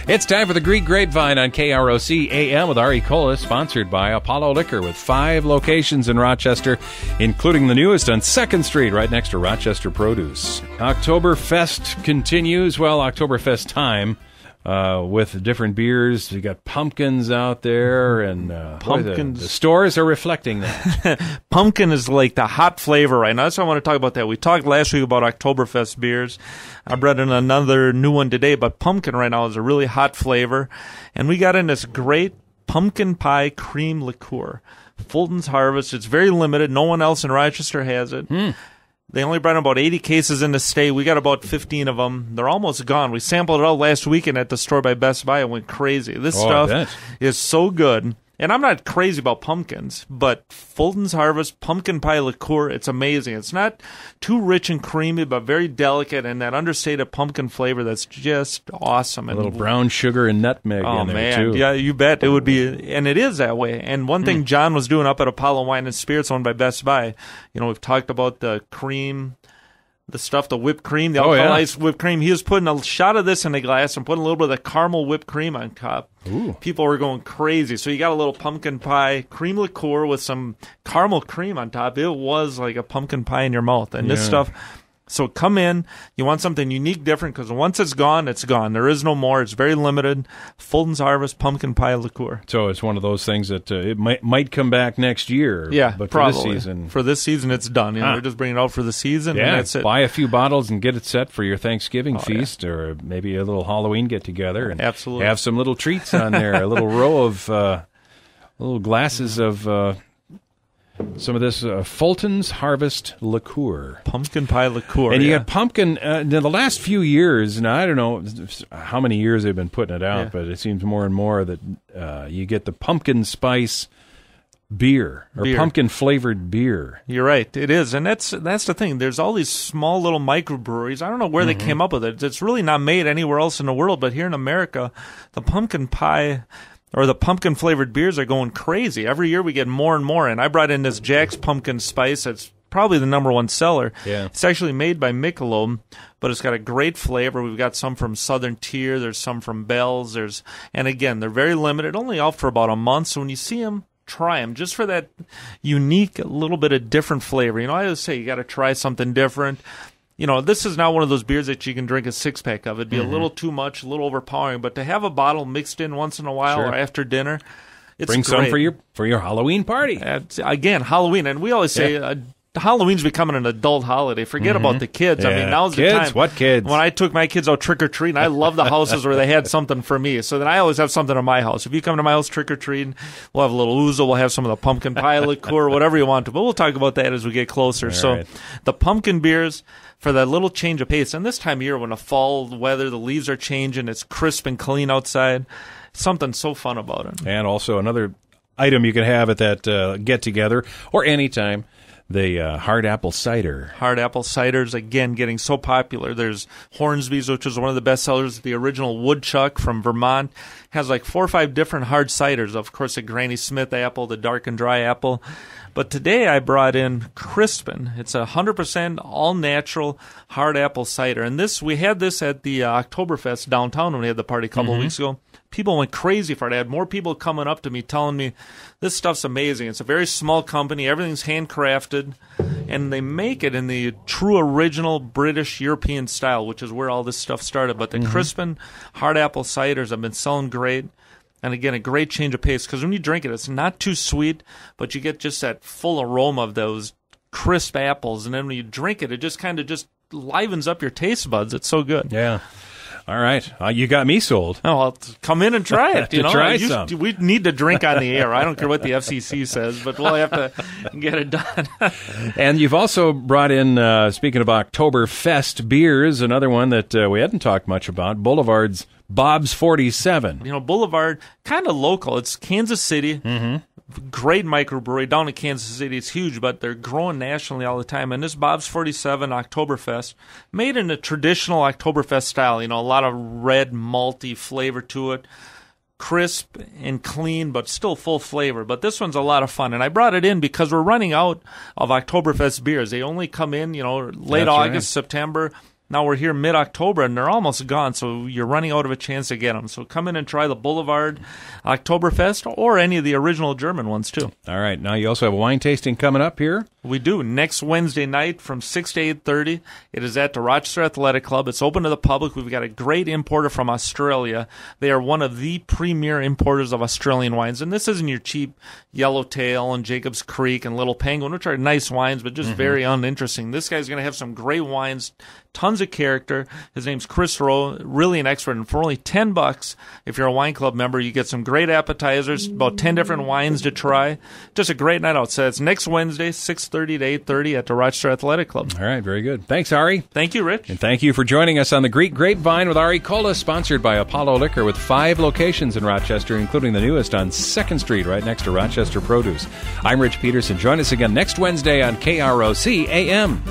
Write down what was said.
It's time for the Greek Grapevine on KROC AM with Ari Kolis, sponsored by Apollo Liquor with 5 locations in Rochester, including the newest on 2nd Street, right next to Rochester Produce. Oktoberfest continues, Oktoberfest time, with different beers. You got pumpkins out there, and pumpkins. The stores are reflecting that. Pumpkin is like the hot flavor right now. That's why I want to talk about that. We talked last week about Oktoberfest beers. I brought in another new one today, but pumpkin right now is a really hot flavor. And we got in this great pumpkin pie cream liqueur. Fulton's Harvest. It's very limited. No one else in Rochester has it. They only brought in about 80 cases in the state. We got about 15 of them. They're almost gone. We sampled it out last weekend at the store by Best Buy. It went crazy. This stuff is so good. And I'm not crazy about pumpkins, but Fulton's Harvest pumpkin pie liqueur, it's amazing. It's not too rich and creamy, but very delicate, and that understated pumpkin flavor that's just awesome. A little brown sugar and nutmeg in there, too. Yeah, you bet. It would be, and it is that way. And one thing John was doing up at Apollo Wine and Spirits owned by Best Buy, we've talked about the cream, the stuff, the whipped cream, the alkalized whipped cream. He was putting a shot of this in a glass and putting a little bit of the caramel whipped cream on top. Ooh. People were going crazy. So you got a little pumpkin pie cream liqueur with some caramel cream on top. It was like a pumpkin pie in your mouth. And this stuff... So come in. You want something unique, different, because once it's gone, it's gone. There is no more. It's very limited. Fulton's Harvest pumpkin pie liqueur. So it's one of those things that it might come back next year. Yeah, but probably. For this season, it's done. We're just bringing it out for the season, and that's it. Buy a few bottles and get it set for your Thanksgiving feast, or maybe a little Halloween get-together. And absolutely. Have some little treats on there, a little row of little glasses of... some of this Fulton's Harvest liqueur. Pumpkin pie liqueur. And you got pumpkin, the last few years, and I don't know how many years they've been putting it out, but it seems more and more that you get the pumpkin spice beer, or pumpkin-flavored beer. You're right, it is. And that's the thing. There's all these small little microbreweries. I don't know where they came up with it. It's really not made anywhere else in the world, but here in America, the pumpkin pie... or the pumpkin-flavored beers are going crazy. Every year we get more and more. And I brought in this Jack's Pumpkin Spice. It's probably the #1 seller. Yeah. It's actually made by Michelob, but it's got a great flavor. We've got some from Southern Tier. There's some from Bell's. And again, they're very limited, only out for about a month. So when you see them, try them just for that unique little bit of different flavor. I always say you got to try something different. This is not one of those beers that you can drink a 6-pack of. It'd be a little too much, a little overpowering. But to have a bottle mixed in once in a while or after dinner, it's Bring great. some for your Halloween party. Again, Halloween. And we always say Halloween's becoming an adult holiday. Forget about the kids. Yeah. I mean, now's the kids? time. What kids? When I took my kids out trick-or-treating, I love the houses where they had something for me. So then I always have something in my house. If you come to my house trick-or-treating, we'll have a little ouzo. We'll have some of the pumpkin pie liqueur, whatever you want to. But we'll talk about that as we get closer. The pumpkin beers... for that little change of pace. And this time of year when the fall weather, the leaves are changing, it's crisp and clean outside, something so fun about it. And also another item you can have at that get-together or anytime, the hard apple cider. Hard apple ciders, again, getting so popular. There's Hornsby's, which is one of the best sellers. The original Woodchuck from Vermont has like 4 or 5 different hard ciders. Of course, the Granny Smith apple, the dark and dry apple. But today I brought in Crispin. It's 100% all-natural hard apple cider. And we had this at the Oktoberfest downtown when we had the party a couple of weeks ago. People went crazy for it. I had more people coming up to me telling me, this stuff's amazing. It's a very small company. Everything's handcrafted. And they make it in the true original British European style, which is where all this stuff started. But the Crispin hard apple ciders have been selling great. And again, a great change of pace, because when you drink it, it's not too sweet, but you get just that full aroma of those crisp apples. And then when you drink it, it just kind of just livens up your taste buds. It's so good. Yeah. All right. You got me sold. Oh, well, come in and try it. Try some. We need to drink on the air. I don't care what the FCC says, but we'll have to get it done. And you've also brought in, speaking of Oktoberfest beers, another one that we hadn't talked much about, Boulevard's Bob's 47. Boulevard, kind of local. It's Kansas City. Great microbrewery down in Kansas City. It's huge, but they're growing nationally all the time. And this Bob's 47 Oktoberfest, made in a traditional Oktoberfest style. A lot of red, malty flavor to it. Crisp and clean, but still full flavor. But this one's a lot of fun. And I brought it in because we're running out of Oktoberfest beers. They only come in, late August, September. Now we're here mid-October, and they're almost gone, so you're running out of a chance to get them. So come in and try the Boulevard Oktoberfest or any of the original German ones, too. All right. Now you also have a wine tasting coming up here. We do. Next Wednesday night from 6 to 8:30. It is at the Rochester Athletic Club. It's open to the public. We've got a great importer from Australia. They are one of the premier importers of Australian wines. And this isn't your cheap Yellowtail and Jacob's Creek and Little Penguin, which are nice wines, but just very uninteresting. This guy's going to have some great wines, tons of character. His name's Chris Rowe, really an expert. And for only $10, if you're a wine club member, you get some great appetizers, about 10 different wines to try. Just a great night out. So it's next Wednesday, 6:30 to 8:30 at the Rochester Athletic Club. All right, very good. Thanks, Ari. Thank you, Rich. And thank you for joining us on the Greek Grapevine with Ari Kola, sponsored by Apollo Liquor with 5 locations in Rochester, including the newest on 2nd Street, right next to Rochester Produce. I'm Rich Peterson. Join us again next Wednesday on KROC AM.